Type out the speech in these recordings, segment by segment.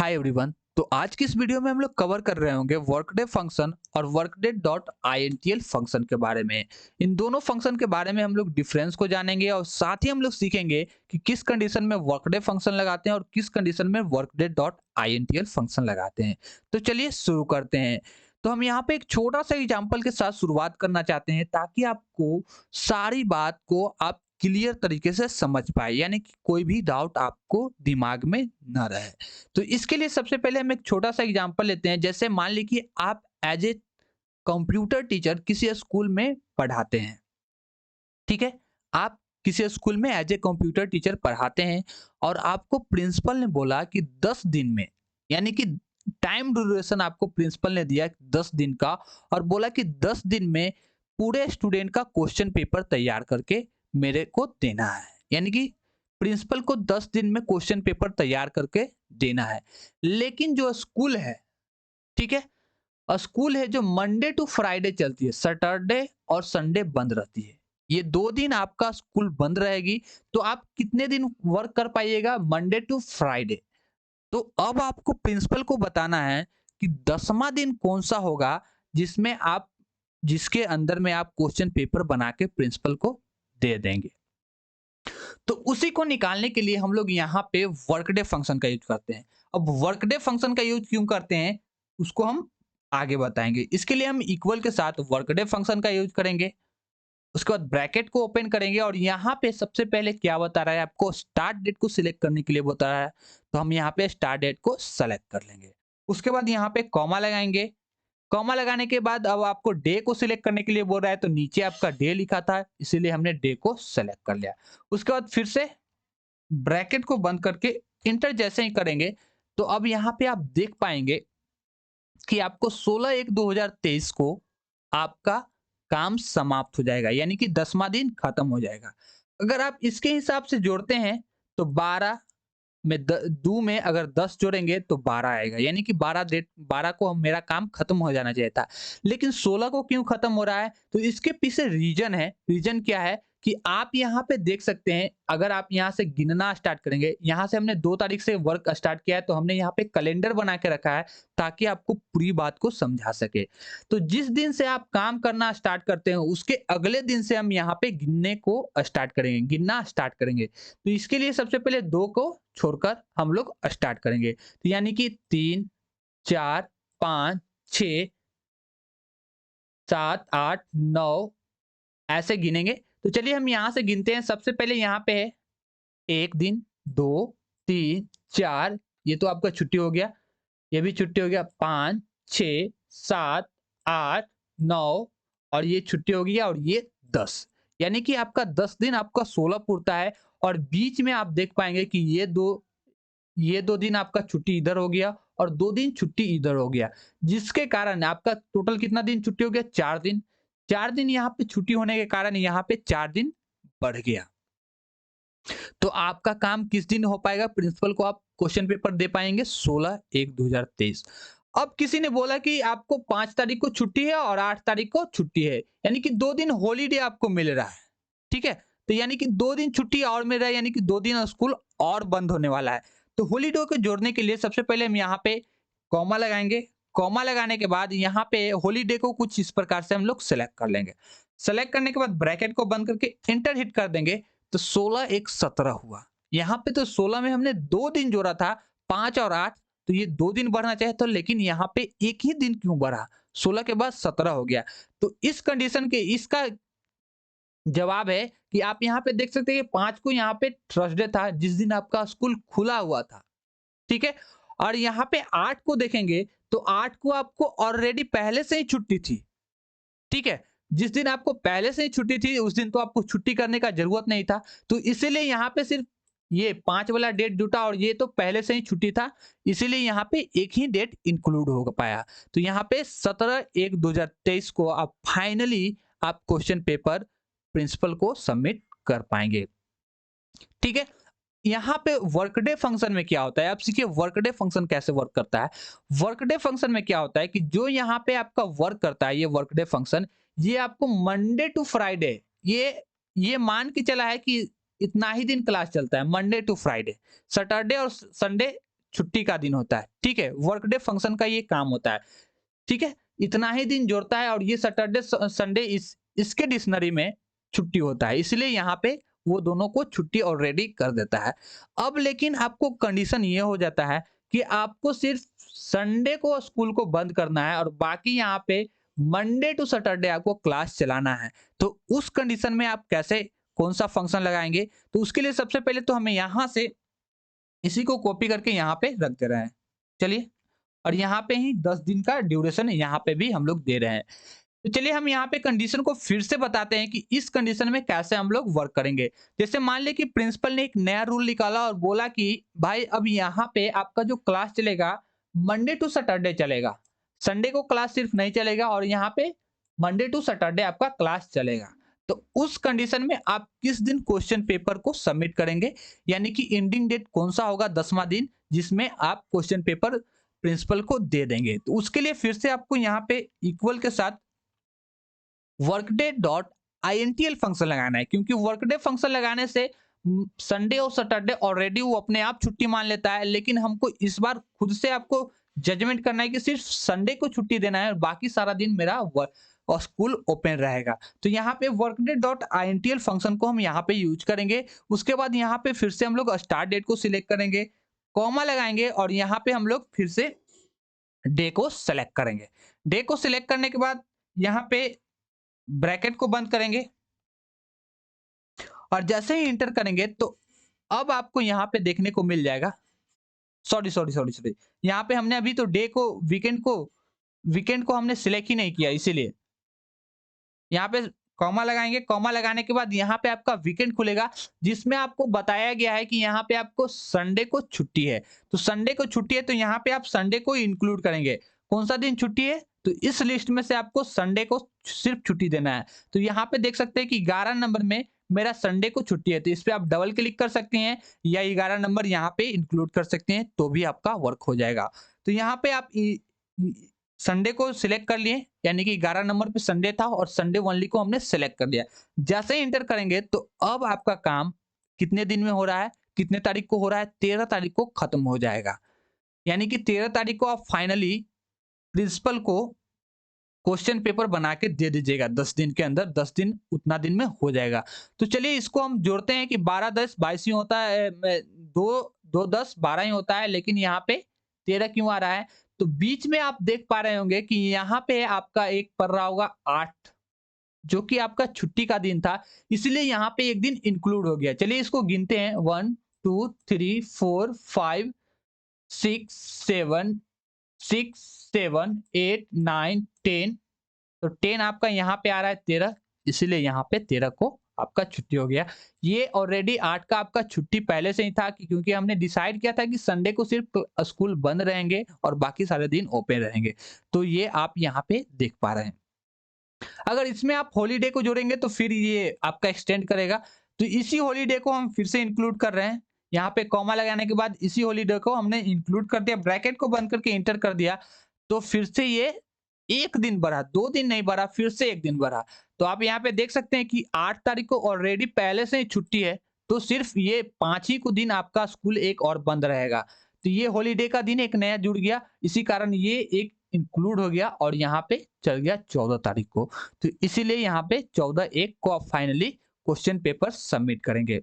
Hi everyone. तो आज की इस वीडियो में हम लोग कवर कर रहे होंगे वर्कडे फंक्शन और वर्कडे डॉट आई फंक्शन के बारे में। इन दोनों फंक्शन के बारे में हम लोग डिफरेंस को जानेंगे और साथ ही हम लोग सीखेंगे कि किस कंडीशन में वर्कडे फंक्शन लगाते हैं और किस कंडीशन में वर्कडे डॉट आई फंक्शन लगाते हैं। तो चलिए शुरू करते हैं। तो हम यहाँ पे एक छोटा सा एग्जाम्पल के साथ शुरुआत करना चाहते हैं ताकि आपको सारी बात को आप क्लियर तरीके से समझ पाए, यानी कि कोई भी डाउट आपको दिमाग में ना रहे। तो इसके लिए सबसे पहले हम एक छोटा सा एग्जांपल लेते हैं। जैसे मान लीजिए आप एज ए कंप्यूटर टीचर किसी स्कूल में पढ़ाते हैं। ठीक है, आप किसी स्कूल में एज ए कंप्यूटर टीचर पढ़ाते हैं और आपको प्रिंसिपल ने बोला कि 10 दिन में, यानी कि टाइम ड्यूरेशन आपको प्रिंसिपल ने दिया 10 दिन का, और बोला कि 10 दिन में पूरे स्टूडेंट का क्वेश्चन पेपर तैयार करके मेरे को देना है। यानी कि प्रिंसिपल को 10 दिन में क्वेश्चन पेपर तैयार करके देना है। लेकिन जो स्कूल है, ठीक है, स्कूल है जो मंडे टू फ्राइडे चलती है, सैटरडे और संडे बंद रहती है। ये 2 दिन आपका स्कूल बंद रहेगी। तो आप कितने दिन वर्क कर पाइएगा? Monday to Friday. तो अब आपको प्रिंसिपल को बताना है कि 10वां दिन कौन सा होगा जिसमें आप जिसके अंदर में आप क्वेश्चन पेपर बना के प्रिंसिपल को दे देंगे। तो उसी को निकालने के लिए हम लोग यहाँ पे वर्कडे फंक्शन का यूज करते हैं। अब वर्कडे फंक्शन का यूज क्यों करते हैं उसको हम आगे बताएंगे। इसके लिए हम इक्वल के साथ वर्कडे फंक्शन का यूज करेंगे। उसके बाद ब्रैकेट को ओपन करेंगे और यहाँ पे सबसे पहले क्या बता रहा है, आपको स्टार्ट डेट को सिलेक्ट करने के लिए बता रहा है। तो हम यहाँ पे स्टार्ट डेट को सेलेक्ट कर लेंगे। उसके बाद यहाँ पे कॉमा लगाएंगे। कॉमा लगाने के बाद अब आपको डे को सिलेक्ट करने के लिए बोल रहा है, तो नीचे आपका डे लिखा था इसीलिए हमने डे को सेलेक्ट कर लिया। उसके बाद फिर से ब्रैकेट को बंद करके इंटर जैसे ही करेंगे तो अब यहाँ पे आप देख पाएंगे कि आपको 16/1/2023 को आपका काम समाप्त हो जाएगा, यानी कि 10वां दिन खत्म हो जाएगा। अगर आप इसके हिसाब से जोड़ते हैं तो 12 में दो में अगर 10 जोड़ेंगे तो 12 आएगा, यानी कि 12 को मेरा काम खत्म हो जाना चाहिए था। लेकिन 16 को क्यों खत्म हो रहा है? तो इसके पीछे रीजन है। रीजन क्या है कि आप यहाँ पे देख सकते हैं, अगर आप यहाँ से गिनना स्टार्ट करेंगे, यहाँ से हमने 2 तारीख से वर्क स्टार्ट किया है तो हमने यहाँ पे कैलेंडर बना के रखा है ताकि आपको पूरी बात को समझा सके। तो जिस दिन से आप काम करना स्टार्ट करते हैं उसके अगले दिन से हम यहाँ पे गिनने को स्टार्ट करेंगे, गिनना स्टार्ट करेंगे। तो इसके लिए सबसे पहले 2 को छोड़कर हम लोग स्टार्ट करेंगे। तो यानी कि 3, 4, 5, 6, 7, 8, 9 ऐसे गिनेंगे। तो चलिए हम यहाँ से गिनते हैं। सबसे पहले यहाँ पे है 1 दिन, 2, 3, 4, ये तो आपका छुट्टी हो गया, ये भी छुट्टी हो गया, 5, 6, 7, 8, 9 और ये छुट्टी हो गया और ये 10। यानी कि आपका 10 दिन आपका 16 पूरता है। और बीच में आप देख पाएंगे कि ये दो दिन आपका छुट्टी इधर हो गया और 2 दिन छुट्टी इधर हो गया, जिसके कारण आपका टोटल कितना दिन छुट्टी हो गया? 4 दिन। 4 दिन यहाँ पे छुट्टी होने के कारण यहाँ पे 4 दिन बढ़ गया। तो आपका काम किस दिन हो पाएगा? प्रिंसिपल को आप क्वेश्चन पेपर दे पाएंगे 16/1/2023। अब किसी ने बोला कि आपको 5 तारीख को छुट्टी है और 8 तारीख को छुट्टी है, यानी कि 2 दिन हॉलीडे आपको मिल रहा है। ठीक है, तो यानी कि 2 दिन छुट्टी और मिल रहा है, यानी कि 2 दिन स्कूल और बंद होने वाला है। तो हॉलीडे को जोड़ने के लिए सबसे पहले हम यहाँ पे कॉमा लगाएंगे। कॉमा लगाने के बाद यहाँ पे हॉलीडे को कुछ इस प्रकार से हम लोग सेलेक्ट कर लेंगे। सेलेक्ट करने के बाद ब्रैकेट को बंद करके इंटर हिट कर देंगे। तो 16/1/17 हुआ। यहाँ पे तो 16 में हमने 2 दिन जोड़ा था, 5 और 8, तो ये 2 दिन बढ़ना चाहिए था, लेकिन यहाँ पे 1 ही दिन क्यों बढ़ा? 16 के बाद 17 हो गया। तो इस कंडीशन के इसका जवाब है कि आप यहाँ पे देख सकते हैं कि 5 को यहाँ पे थर्सडे था जिस दिन आपका स्कूल खुला हुआ था। ठीक है? और यहाँ पे 8 को देखेंगे तो 8 को आपको ऑलरेडी पहले से ही छुट्टी थी। ठीक है? जिस दिन आपको पहले से ही छुट्टी थी उस दिन तो आपको छुट्टी करने का जरूरत नहीं था। तो इसीलिए यहाँ पे सिर्फ ये 5 वाला डेट जुटा और ये तो पहले से ही छुट्टी था, इसीलिए यहाँ पे एक ही डेट इंक्लूड हो पाया। तो यहाँ पे 17/1/2023 को आप फाइनली आप क्वेश्चन पेपर प्रिंसिपल को सबमिट कर पाएंगे। ठीक है? यहाँ पे वर्कडे फंक्शन में क्या होता है, आप सीखिए वर्कडे फंक्शन कैसे वर्क करता है। वर्कडे फंक्शन में क्या होता है कि जो यहाँ पे आपका वर्क करता है, ये वर्कडे फंक्शन, ये आपको मंडे टू फ्राइडे, ये मान के चला है कि इतना ही दिन क्लास चलता है, मंडे टू फ्राइडे। सैटरडे और संडे छुट्टी का दिन होता है, ठीक है। वर्क डे फंक्शन का ये काम होता है, ठीक है। इतना ही दिन जोड़ता है और ये सैटरडे संडे इसके डिक्शनरी में छुट्टी होता है, इसलिए यहाँ पे वो दोनों को छुट्टी ऑलरेडी कर देता है। अब लेकिन आपको कंडीशन ये हो जाता है कि आपको सिर्फ संडे को स्कूल को बंद करना है और बाकी यहाँ पे मंडे टू सैटरडे आपको क्लास चलाना है। तो उस कंडीशन में आप कैसे कौन सा फंक्शन लगाएंगे? तो उसके लिए सबसे पहले तो हमें यहाँ से इसी को कॉपी करके यहाँ पे रख दे रहे हैं। चलिए, और यहाँ पे ही 10 दिन का ड्यूरेशन यहाँ पे भी हम लोग दे रहे हैं। तो चलिए हम यहाँ पे कंडीशन को फिर से बताते हैं कि इस कंडीशन में कैसे हम लोग वर्क करेंगे। जैसे मान लें कि प्रिंसिपल ने एक नया रूल निकाला और बोला कि भाई अब यहाँ पे आपका जो क्लास चलेगा मंडे टू सैटरडे चलेगा, संडे को क्लास सिर्फ नहीं चलेगा और यहाँ पे मंडे टू सैटरडे आपका क्लास चलेगा। तो उस कंडीशन में आप किस दिन क्वेश्चन पेपर को सबमिट करेंगे, यानी कि एंडिंग डेट कौन सा होगा 10वां दिन जिसमें आप क्वेश्चन पेपर प्रिंसिपल को दे देंगे। तो उसके लिए फिर से आपको यहाँ पे इक्वल के साथ वर्कडे डॉट आईएनटीएल फंक्शन लगाना है, क्योंकि वर्कडे फंक्शन लगाने से संडे और सैटरडे ऑलरेडी वो अपने आप छुट्टी मान लेता है, लेकिन हमको इस बार खुद से आपको जजमेंट करना है कि सिर्फ संडे को छुट्टी देना है और बाकी सारा दिन मेरा और स्कूल ओपन रहेगा। तो यहाँ पे वर्कडे डॉट आईएनटीएल फंक्शन को हम यहाँ पे यूज करेंगे। उसके बाद यहाँ पे फिर से हम लोग स्टार्ट डेट को सिलेक्ट करेंगे, कॉमा लगाएंगे और यहाँ पे हम लोग फिर से डे को सिलेक्ट करेंगे। डे को सिलेक्ट करने के बाद यहाँ पे ब्रैकेट को बंद करेंगे और जैसे ही इंटर करेंगे तो अब आपको यहाँ पे देखने को मिल जाएगा, सॉरी, यहाँ पे हमने अभी तो डे को वीकेंड को हमने सिलेक्ट ही नहीं किया, इसीलिए यहाँ पे कॉमा लगाएंगे। कॉमा लगाने के बाद यहाँ पे आपका वीकेंड खुलेगा जिसमें आपको बताया गया है कि यहाँ पे आपको संडे को छुट्टी है। तो संडे को छुट्टी है तो यहाँ पे आप संडे को इंक्लूड करेंगे। कौन सा दिन छुट्टी है? तो इस लिस्ट में से आपको संडे को सिर्फ छुट्टी देना है। तो यहाँ पे देख सकते हैं कि 11 नंबर में मेरा संडे को छुट्टी है, तो इस पे आप डबल क्लिक कर सकते हैं या 11 नंबर यहाँ पे इंक्लूड कर सकते हैं, तो भी आपका वर्क हो जाएगा। तो यहाँ पे आप संडे को सिलेक्ट कर लिए, यानी कि 11 नंबर पे संडे था और संडे ओनली को हमने सिलेक्ट कर लिया। जैसे ही इंटर करेंगे तो अब आपका काम कितने दिन में हो रहा है, कितने तारीख को हो रहा है? 13 तारीख को खत्म हो जाएगा, यानी कि 13 तारीख को आप फाइनली प्रिंसिपल को क्वेश्चन पेपर बना के दे दीजिएगा 10 दिन के अंदर। 10 दिन उतना दिन में हो जाएगा। तो चलिए इसको हम जोड़ते हैं कि 12 10 22 ही होता है, 2 10 12 ही होता है, लेकिन यहाँ पे 13 क्यों आ रहा है? तो बीच में आप देख पा रहे होंगे कि यहाँ पे आपका एक पड़ रहा होगा 8, जो कि आपका छुट्टी का दिन था, इसलिए यहाँ पे एक दिन इंक्लूड हो गया। चलिए इसको गिनते हैं, 1 2 3 4 5 6 7 6 7 8 9 10। तो 10 आपका यहाँ पे आ रहा है 13, इसीलिए यहाँ पे 13 को आपका छुट्टी हो गया। ये ऑलरेडी 8 का आपका छुट्टी पहले से ही था कि क्योंकि हमने डिसाइड किया था कि संडे को सिर्फ स्कूल बंद रहेंगे और बाकी सारे दिन ओपन रहेंगे। तो ये आप यहाँ पे देख पा रहे हैं। अगर इसमें आप हॉलीडे को जोड़ेंगे तो फिर ये आपका एक्सटेंड करेगा। तो इसी हॉलीडे को हम फिर से इंक्लूड कर रहे हैं। यहाँ पे कॉमा लगाने के बाद इसी हॉलीडे को हमने इंक्लूड कर दिया, ब्रैकेट को बंद करके इंटर कर दिया। तो फिर से ये एक दिन बढ़ा, 2 दिन नहीं बढ़ा, फिर से एक दिन बढ़ा। तो आप यहाँ पे देख सकते हैं कि 8 तारीख को ऑलरेडी पहले से ही छुट्टी है, तो सिर्फ ये 5 ही को दिन आपका स्कूल एक और बंद रहेगा। तो ये हॉलीडे का दिन एक नया जुड़ गया, इसी कारण ये एक इंक्लूड हो गया और यहाँ पे चल गया 14 तारीख को। तो इसीलिए यहाँ पे 14/1 को आप फाइनली क्वेश्चन पेपर सबमिट करेंगे।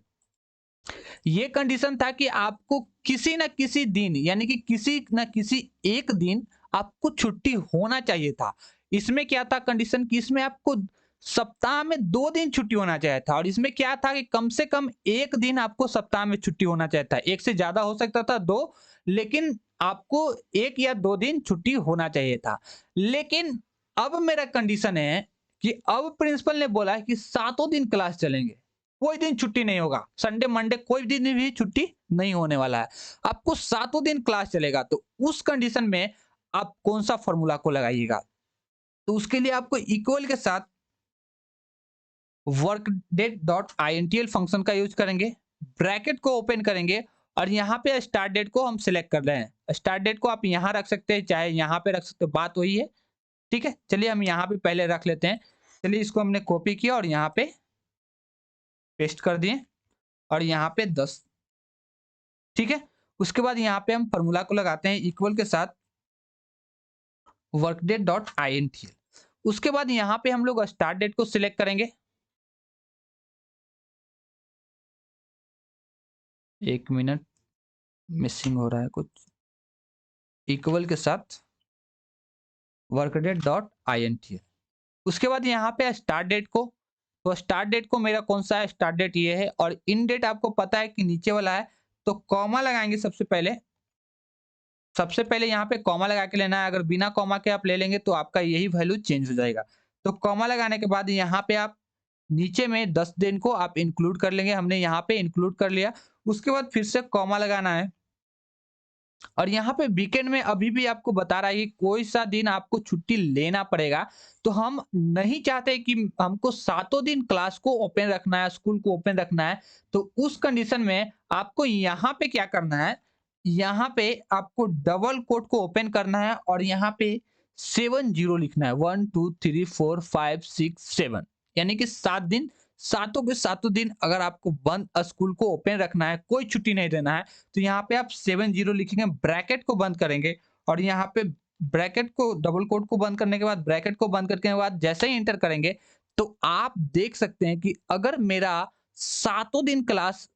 ये कंडीशन था कि आपको किसी न किसी दिन, यानी कि किसी न किसी एक दिन आपको छुट्टी होना चाहिए था। इसमें क्या था कंडीशन कि इसमें आपको सप्ताह में 2 दिन छुट्टी होना चाहिए था और इसमें क्या था कि कम से कम एक दिन आपको सप्ताह में छुट्टी होना चाहिए था। एक से ज्यादा हो सकता था 2, लेकिन आपको 1 या 2 दिन छुट्टी होना चाहिए था। लेकिन अब मेरा कंडीशन है कि अब प्रिंसिपल ने बोला है कि 7 दिन क्लास चलेंगे, कोई दिन छुट्टी नहीं होगा, संडे मंडे कोई दिन भी छुट्टी नहीं होने वाला है, आपको 7 दिन क्लास चलेगा। तो उस कंडीशन में आप कौन सा फॉर्मूला को लगाइएगा? तो उसके लिए आपको इक्वल के साथ workdate.intl फंक्शन का यूज करेंगे, ब्रैकेट को ओपन करेंगे और यहाँ पे स्टार्ट डेट को हम सिलेक्ट कर रहे हैं। स्टार्ट डेट को आप यहाँ रख सकते हैं, चाहे यहाँ पे रख सकते हो, बात वही है, ठीक है। चलिए हम यहाँ पे पहले रख लेते हैं। चलिए इसको हमने कॉपी किया और यहाँ पे पेस्ट कर दिए और यहाँ पे 10, ठीक है। उसके बाद यहाँ पे हम फॉर्मूला को लगाते हैं इक्वल के साथ वर्कडे डॉट आईएनटीएल। उसके बाद यहाँ पे हम लोग स्टार्ट डेट को सिलेक्ट करेंगे। 1 मिनट मिसिंग हो रहा है कुछ। इक्वल के साथ वर्कडे डॉट आईएनटीएल। उसके बाद यहाँ पे स्टार्ट डेट को, तो स्टार्ट डेट को मेरा कौन सा है, स्टार्ट डेट ये है, और इन डेट आपको पता है कि नीचे वाला है, तो कॉमा लगाएंगे सबसे पहले। सबसे पहले यहाँ पे कॉमा लगा के लेना है। अगर बिना कॉमा के आप ले लेंगे तो आपका यही वैल्यू चेंज हो जाएगा। तो कॉमा लगाने के बाद यहाँ पे आप नीचे में 10 दिन को आप इंक्लूड कर लेंगे। हमने यहाँ पे इंक्लूड कर लिया। उसके बाद फिर से कॉमा लगाना है, और यहाँ पे वीकेंड में अभी भी आपको बता रहा है कि कोई सा दिन आपको छुट्टी लेना पड़ेगा। तो हम नहीं चाहते कि हमको सातों दिन क्लास को ओपन रखना है, स्कूल को ओपन रखना है। तो उस कंडीशन में आपको यहाँ पे क्या करना है, यहाँ पे आपको डबल कोट को ओपन करना है और यहाँ पे 70 लिखना है। 1 2 3 4 5 6 7, यानी कि 7 दिन, सातों के सातों दिन अगर आपको बंद स्कूल को ओपन रखना है, कोई छुट्टी नहीं देना है, तो यहाँ पे आप 70 लिखेंगे, ब्रैकेट को बंद करेंगे, और यहाँ पे ब्रैकेट को, डबल कोट को बंद करने के बाद, ब्रैकेट को बंद करने के बाद जैसे ही एंटर करेंगे, तो आप देख सकते हैं कि अगर मेरा सातों दिन क्लास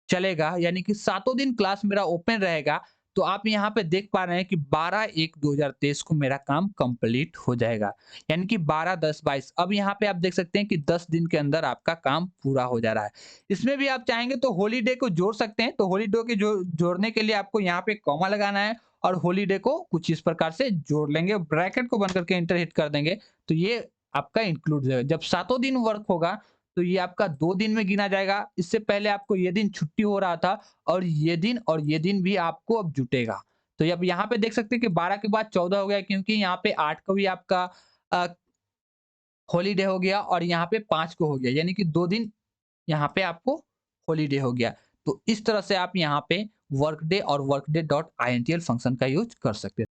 चलेगा, यानी कि सातों दिन क्लास मेरा ओपन रहेगा, तो आप यहाँ पे देख पा रहे हैं कि 12/1/2023 को मेरा काम कंप्लीट हो जाएगा, यानी कि 12/10/22। अब यहाँ पे आप देख सकते हैं कि 10 दिन के अंदर आपका काम पूरा हो जा रहा है। इसमें भी आप चाहेंगे तो हॉलीडे को जोड़ सकते हैं। तो हॉलीडे के जोड़ने के लिए आपको यहाँ पे कॉमा लगाना है, और हॉलीडे को कुछ इस प्रकार से जोड़ लेंगे, ब्रैकेट को बंद करके एंटर हिट कर देंगे, तो ये आपका इंक्लूड हो जाएगा। जब सातों दिन वर्क होगा तो ये आपका 2 दिन में गिना जाएगा। इससे पहले आपको ये दिन छुट्टी हो रहा था, और ये दिन भी आपको अब जुटेगा। तो अब यहाँ पे देख सकते हैं कि 12 के बाद 14 हो गया, क्योंकि यहाँ पे 8 को भी आपका अ, हॉलिडे हो गया, और यहाँ पे 5 को हो गया, यानी कि 2 दिन यहाँ पे आपको हॉलिडे हो गया। तो इस तरह से आप यहाँ पे वर्कडे और वर्कडे डॉट आईएनटीएल फंक्शन का यूज़ कर सकते हैं।